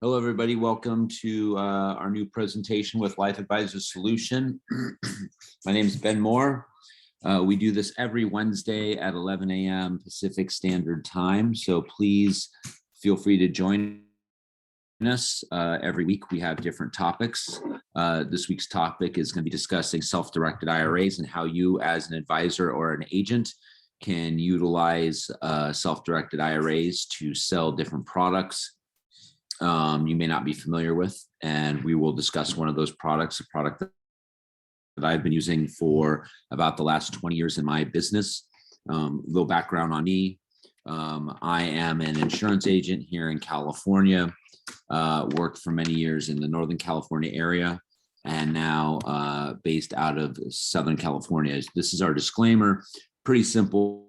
Hello, everybody. Welcome to our new presentation with Life Advisor Solution. My name is Ben Moore. We do this every Wednesday at 11 a.m. Pacific Standard Time. So please feel free to join us. Every week we have different topics. This week's topic is going to be discussing self-directed IRAs and how you as an advisor or an agent can utilize self-directed IRAs to sell different products you may not be familiar with, and we will discuss one of those products, a product that I've been using for about the last 20 years in my business. Little background on me. I am an insurance agent here in California, worked for many years in the Northern California area, and now based out of Southern California. This is our disclaimer, pretty simple.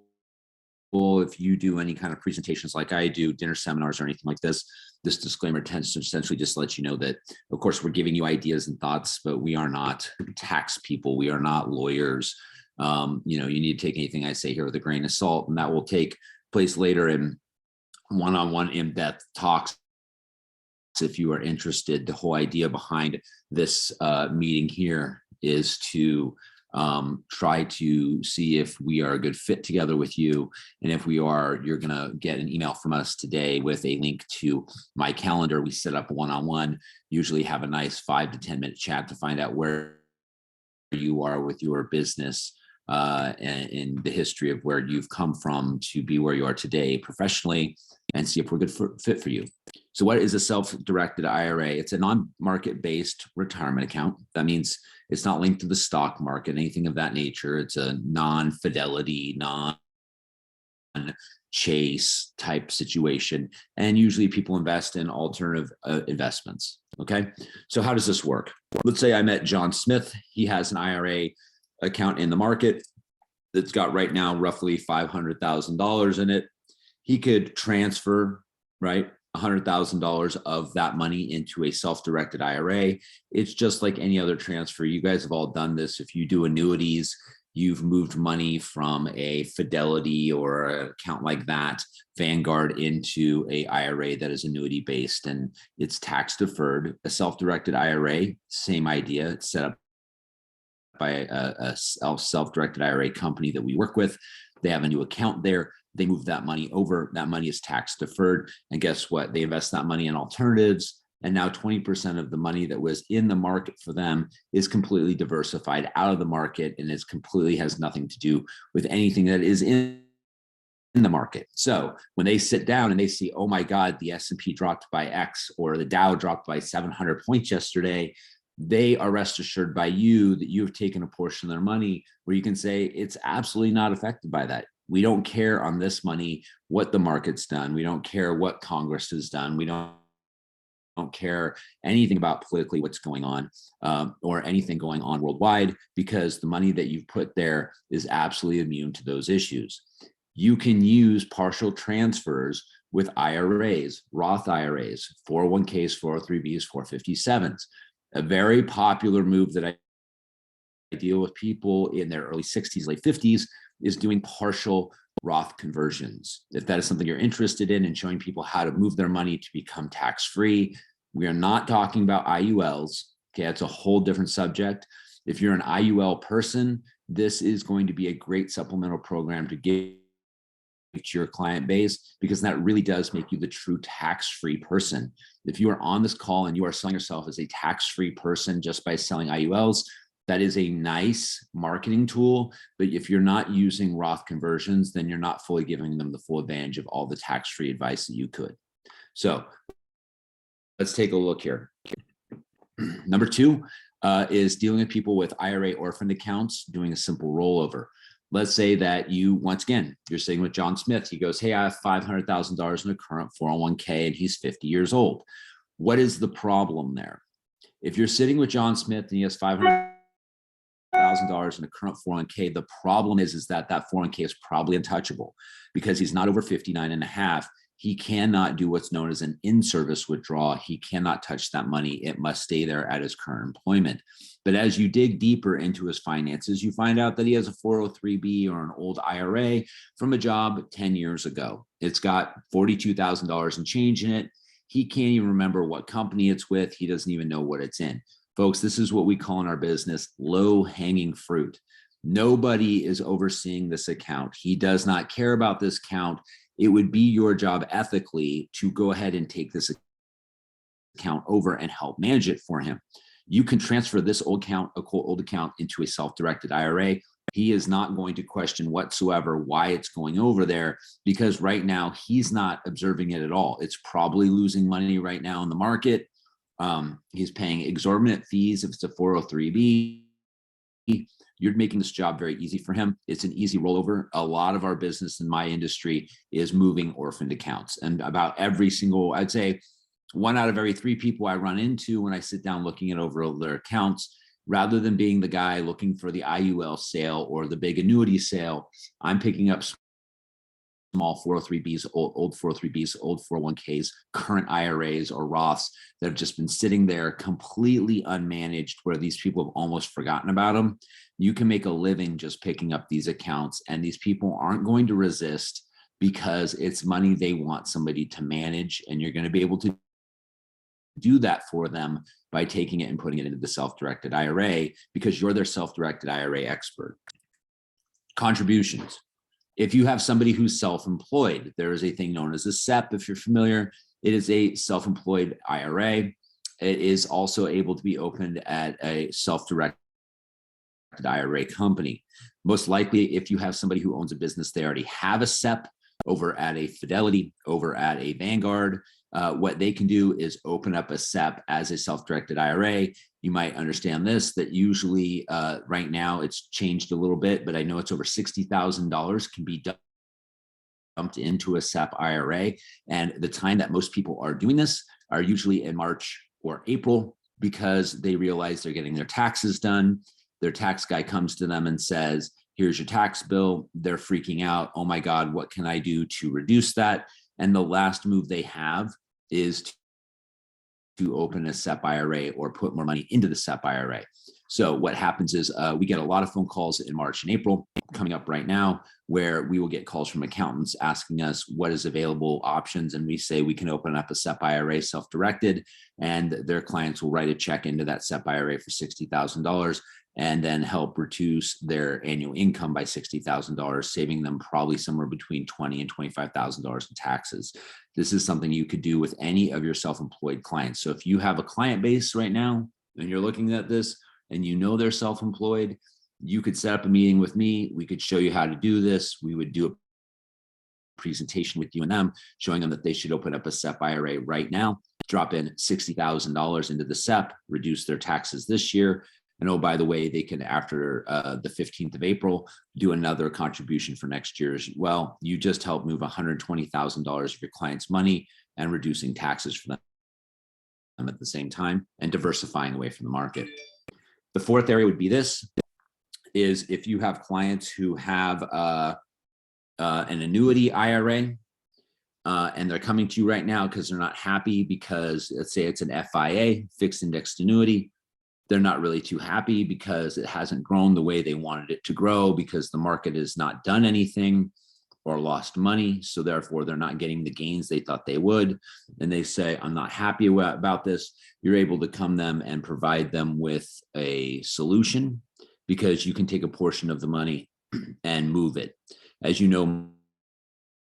If you do any kind of presentations like I do, dinner seminars or anything like this disclaimer tends to essentially just let you know that, of course, we're giving you ideas and thoughts, but we are not tax people. We are not lawyers. You need to take anything I say here with a grain of salt, and that will take place later in one-on-one in-depth talks. If you are interested, the whole idea behind this meeting here is to try to see if we are a good fit together with you. And if we are, you're going to get an email from us today with a link to my calendar. We set up one-on-one, usually have a nice 5 to 10 minute chat to find out where you are with your business and in the history of where you've come from to be where you are today professionally, and see if we're a good fit for you. So what is a self-directed IRA? It's a non-market based retirement account. That means it's not linked to the stock market, anything of that nature. It's a non-fidelity, non-chase type situation. And usually people invest in alternative investments. Okay. So how does this work? Let's say I met John Smith. He has an IRA account in the market that's got right now roughly $500,000 in it. He could transfer, right, $100,000 of that money into a self-directed IRA. It's just like any other transfer. You guys have all done this. If you do annuities, you've moved money from a Fidelity or an account like that, Vanguard, into a IRA that is annuity based, and it's tax deferred. A self-directed IRA, same idea. It's set up by a self-directed IRA company that we work with. They have a new account there. They move that money over. That money is tax deferred. And guess what? They invest that money in alternatives. And now 20% of the money that was in the market for them is completely diversified out of the market, and it completely has nothing to do with anything that is in the market. So when they sit down and they see, oh my God, the S&P dropped by X, or the Dow dropped by 700 points yesterday, they are rest assured by you that you've taken a portion of their money where you can say it's absolutely not affected by that. We don't care on this money what the market's done. We don't care what Congress has done. We don't care anything about politically what's going on or anything going on worldwide, because the money that you've put there is absolutely immune to those issues. You can use partial transfers with IRAs, Roth IRAs, 401ks, 403bs, 457s. A very popular move that I deal with people in their early 60s, late 50s is doing partial Roth conversions. If that is something you're interested in showing people how to move their money to become tax-free, we are not talking about IULs. Okay, that's a whole different subject. If you're an IUL person, this is going to be a great supplemental program to give to your client base, because that really does make you the true tax-free person. If you are on this call and you are selling yourself as a tax-free person just by selling IULs, that is a nice marketing tool. But if you're not using Roth conversions, then you're not fully giving them the full advantage of all the tax-free advice that you could. So let's take a look here. Number two is dealing with people with IRA orphaned accounts, doing a simple rollover. Let's say that you, once again, you're sitting with John Smith. He goes, hey, I have $500,000 in a current 401k and he's 50 years old. What is the problem there? If you're sitting with John Smith and he has $500,000 in a current 401k, the problem is that 401k is probably untouchable because he's not over 59 and a half. He cannot do what's known as an in-service withdrawal. He cannot touch that money. It must stay there at his current employment. But as you dig deeper into his finances, you find out that he has a 403b or an old IRA from a job 10 years ago. It's got $42,000 and change in it. He can't even remember what company it's with. He doesn't even know what it's in. Folks, this is what we call in our business low-hanging fruit. Nobody is overseeing this account. He does not care about this account. It would be your job ethically to go ahead and take this account over and help manage it for him. You can transfer this old account into a self-directed IRA. He is not going to question whatsoever why it's going over there, because right now he's not observing it at all. It's probably losing money right now in the market. He's paying exorbitant fees if it's a 403b. You're making this job very easy for him. It's an easy rollover. A lot of our business in my industry is moving orphaned accounts, and about every single, I'd say 1 out of every 3 people I run into when I sit down looking at over their accounts, rather than being the guy looking for the IUL sale or the big annuity sale, I'm picking up small 403bs, old 403bs, old 401ks, current IRAs or Roths that have just been sitting there completely unmanaged, where these people have almost forgotten about them. You can make a living just picking up these accounts, and these people aren't going to resist because it's money they want somebody to manage, and you're going to be able to do that for them by taking it and putting it into the self-directed IRA, because you're their self-directed IRA expert. Contributions. If you have somebody who's self-employed, there is a thing known as a SEP. If you're familiar, it is a self-employed IRA. It is also able to be opened at a self-directed IRA company. Most likely, if you have somebody who owns a business, they already have a SEP over at a Fidelity, over at a Vanguard. What they can do is open up a SEP as a self-directed IRA. You might understand this, that usually right now it's changed a little bit, but I know it's over $60,000 can be dumped into a SEP IRA. And the time that most people are doing this are usually in March or April, because they realize they're getting their taxes done. Their tax guy comes to them and says, here's your tax bill. They're freaking out. Oh my God, what can I do to reduce that? And the last move they have is to open a SEP IRA or put more money into the SEP IRA. So what happens is we get a lot of phone calls in March and April coming up right now, where we will get calls from accountants asking us what is available options. And we say we can open up a SEP IRA self-directed, and their clients will write a check into that SEP IRA for $60,000 and then help reduce their annual income by $60,000, saving them probably somewhere between $20,000 and $25,000 in taxes. This is something you could do with any of your self-employed clients. So if you have a client base right now and you're looking at this and you know they're self-employed, you could set up a meeting with me. We could show you how to do this. We would do a presentation with you and them, showing them that they should open up a SEP IRA right now, drop in $60,000 into the SEP, reduce their taxes this year. And oh, by the way, they can, after the 15th of April, do another contribution for next year as well. You just help move $120,000 of your client's money and reducing taxes for them at the same time, and diversifying away from the market. The fourth area would be this, is if you have clients who have an annuity IRA, and they're coming to you right now because they're not happy because, let's say it's an FIA, fixed indexed annuity. They're not really too happy because it hasn't grown the way they wanted it to grow, because the market has not done anything or lost money. So therefore, they're not getting the gains they thought they would. And they say, I'm not happy about this. You're able to come them and provide them with a solution, because you can take a portion of the money and move it. As you know,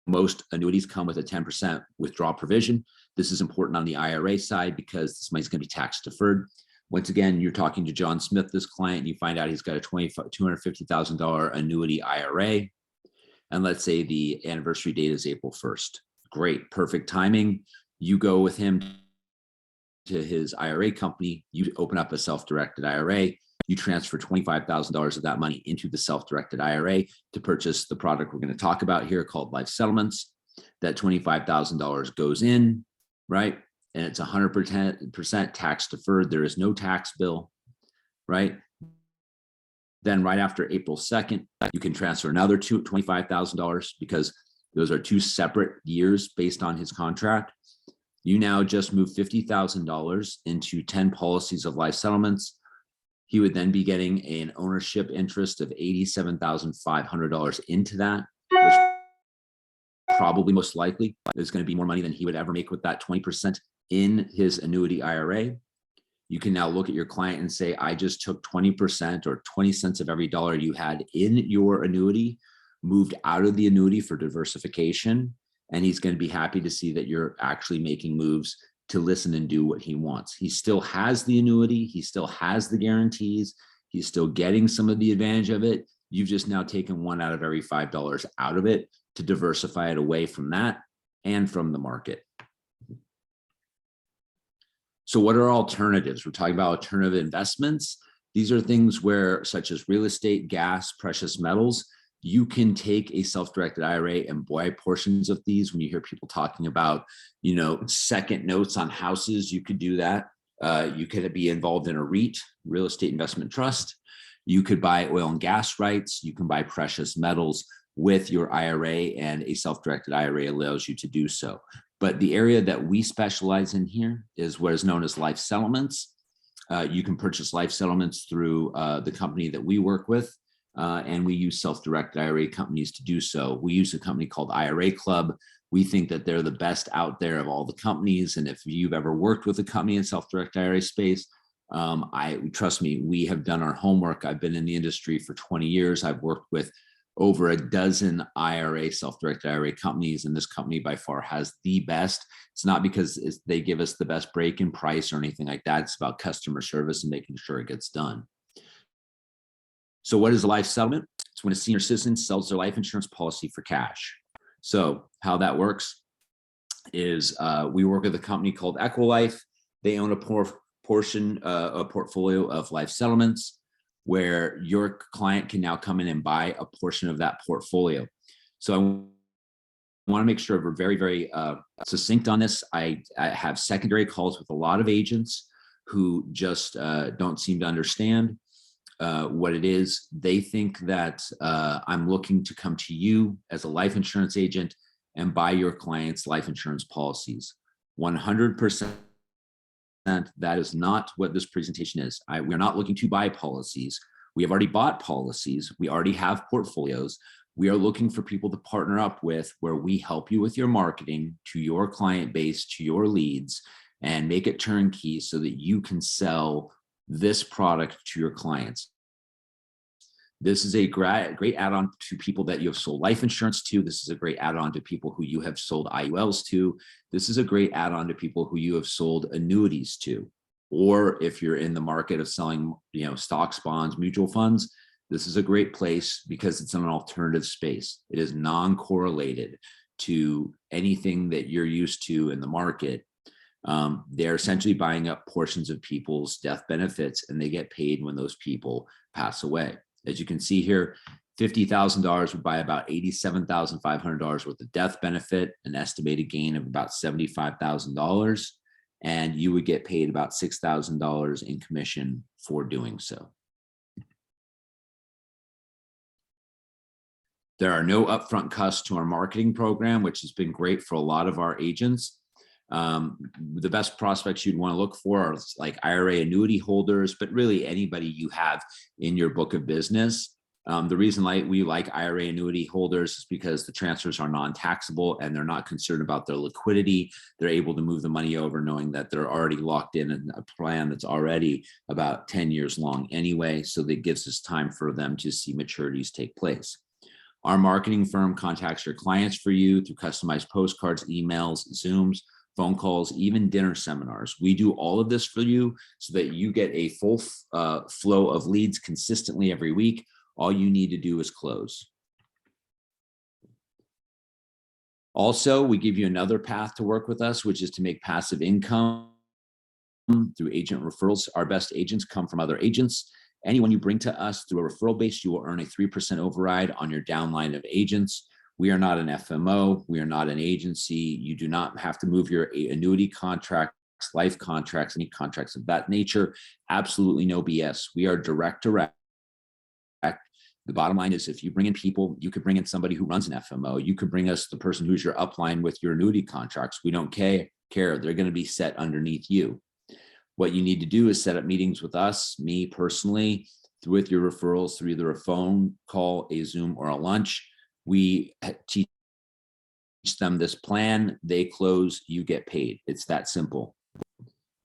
most annuities come with a 10% withdrawal provision. This is important on the IRA side because this money is going to be tax deferred. Once again, you're talking to John Smith, this client, and you find out he's got a $250,000 annuity IRA. And let's say the anniversary date is April 1st. Great, perfect timing. You go with him to his IRA company, you open up a self-directed IRA, you transfer $25,000 of that money into the self-directed IRA to purchase the product we're going to talk about here called life settlements. That $25,000 goes in, right? And it's 100% tax deferred. There is no tax bill, right? Then right after April 2nd, you can transfer another $25,000, because those are 2 separate years based on his contract. You now just move $50,000 into 10 policies of life settlements. He would then be getting an ownership interest of $87,500 into that, which probably most likely is going to be more money than he would ever make with that 20% in his annuity IRA, you can now look at your client and say, I just took 20% or 20 cents of every dollar you had in your annuity, moved out of the annuity for diversification. And he's going to be happy to see that you're actually making moves to listen and do what he wants. He still has the annuity. He still has the guarantees. He's still getting some of the advantage of it. You've just now taken one out of every $5 out of it to diversify it away from that and from the market. So what are alternatives? We're talking about alternative investments. These are things where, such as real estate, gas, precious metals, you can take a self-directed IRA and buy portions of these. When you hear people talking about, second notes on houses, you could do that. You could be involved in a REIT, real estate investment trust. You could buy oil and gas rights. You can buy precious metals with your IRA, and a self-directed IRA allows you to do so. But the area that we specialize in here is what is known as life settlements. You can purchase life settlements through the company that we work with, and we use self-directed IRA companies to do so. We use a company called IRA Club. We think that they're the best out there of all the companies. And if you've ever worked with a company in self-directed IRA space, trust me, we have done our homework. I've been in the industry for 20 years. I've worked with over a dozen IRA, self-directed IRA companies, and this company by far has the best. It's not because they give us the best break in price or anything like that. It's about customer service and making sure it gets done. So what is a life settlement? It's when a senior citizen sells their life insurance policy for cash. So how that works is we work with a company called Equilife. They own a portfolio of life settlements, where your client can now come in and buy a portion of that portfolio. So I want to make sure we're very, very succinct on this. I have secondary calls with a lot of agents who just don't seem to understand what it is. They think that I'm looking to come to you as a life insurance agent and buy your client's life insurance policies. 100%. That is not what this presentation is. We're not looking to buy policies. We have already bought policies. We already have portfolios. We are looking for people to partner up with, where we help you with your marketing to your client base, to your leads, and make it turnkey so that you can sell this product to your clients. This is a great add-on to people that you have sold life insurance to. This is a great add-on to people who you have sold IULs to. This is a great add-on to people who you have sold annuities to. Or if you're in the market of selling, stocks, bonds, mutual funds, this is a great place because it's in an alternative space. It is non-correlated to anything that you're used to in the market. They're essentially buying up portions of people's death benefits, and they get paid when those people pass away. As you can see here, $50,000 would buy about $87,500 worth of death benefit, an estimated gain of about $75,000, and you would get paid about $6,000 in commission for doing so. There are no upfront costs to our marketing program, which has been great for a lot of our agents. The best prospects you'd want to look for are like IRA annuity holders, but really anybody you have in your book of business. The reason we like IRA annuity holders is because the transfers are non-taxable and they're not concerned about their liquidity. They're able to move the money over knowing that they're already locked in a plan that's already about 10 years long anyway. So that gives us time for them to see maturities take place. Our marketing firm contacts your clients for you through customized postcards, emails, Zooms, phone calls, even dinner seminars. We do all of this for you so that you get a full flow of leads consistently every week. All you need to do is close. Also, we give you another path to work with us, which is to make passive income through agent referrals. Our best agents come from other agents. Anyone you bring to us through a referral base, you will earn a 3% override on your downline of agents. We are not an FMO. We are not an agency. You do not have to move your annuity contracts, life contracts, any contracts of that nature. Absolutely no BS. We are direct. The bottom line is if you bring in people, you could bring in somebody who runs an FMO. You could bring us the person who's your upline with your annuity contracts. We don't care. They're going to be set underneath you. What you need to do is set up meetings with us, me personally, with your referrals through either a phone call, a Zoom, or a lunch. We teach them this plan, they close, you get paid. It's that simple.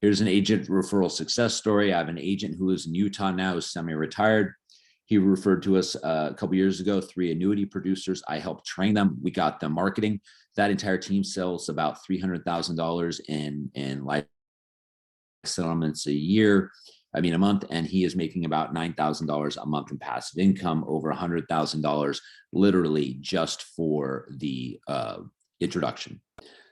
Here's an agent referral success story. I have an agent who is in Utah now, who's semi-retired. He referred to us a couple years ago, 3 annuity producers. I helped train them. We got them marketing. That entire team sells about $300,000 in life settlements a month, and he is making about $9,000 a month in passive income, over $100,000 literally just for the introduction.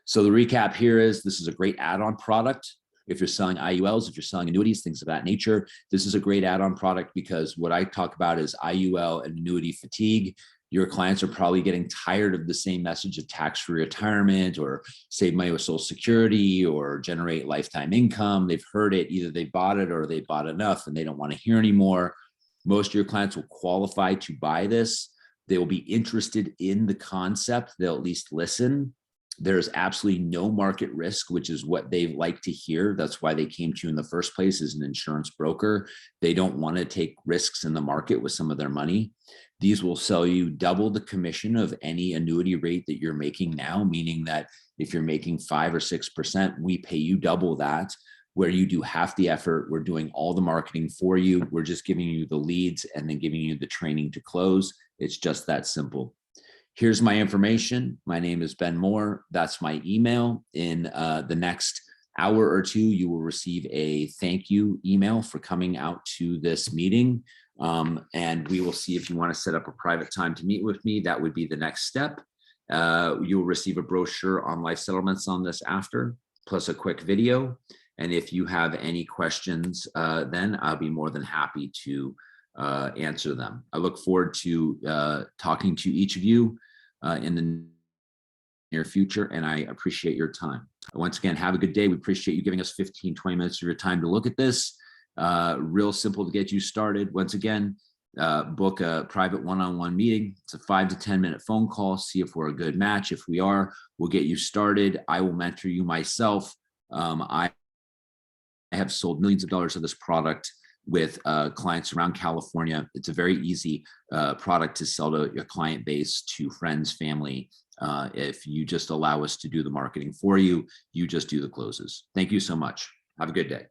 So the recap here is this is a great add-on product. If you're selling IULs, if you're selling annuities, things of that nature, this is a great add-on product because what I talk about is IUL and annuity fatigue. Your clients are probably getting tired of the same message of tax-free retirement or save money with Social Security or generate lifetime income. They've heard it, either they bought it or they bought enough and they don't want to hear anymore. Most of your clients will qualify to buy this. They will be interested in the concept. They'll at least listen. There's absolutely no market risk, which is what they like to hear. That's why they came to you in the first place as an insurance broker. They don't want to take risks in the market with some of their money. These will sell you double the commission of any annuity rate that you're making now, meaning that if you're making 5 or 6%, we pay you double that, where you do half the effort. We're doing all the marketing for you. We're just giving you the leads and then giving you the training to close. It's just that simple. Here's my information. My name is Ben Moore. That's my email. In the next hour or two, you will receive a thank you email for coming out to this meeting. And we will see if you want to set up a private time to meet with me. That would be the next step. You'll receive a brochure on life settlements on this after, plus a quick video. And if you have any questions, then I'll be more than happy to answer them. I look forward to talking to each of you in the near future, and I appreciate your time. Once again, have a good day. We appreciate you giving us 15, 20 minutes of your time to look at this. Real simple to get you started. Once again, book a private one-on-one meeting. It's a 5 to 10 minute phone call. See if we're a good match. If we are, we'll get you started. I will mentor you myself. I have sold millions of dollars of this product with clients around California. It's a very easy product to sell to your client base, to friends, family. If you just allow us to do the marketing for you, you just do the closes. Thank you so much. Have a good day.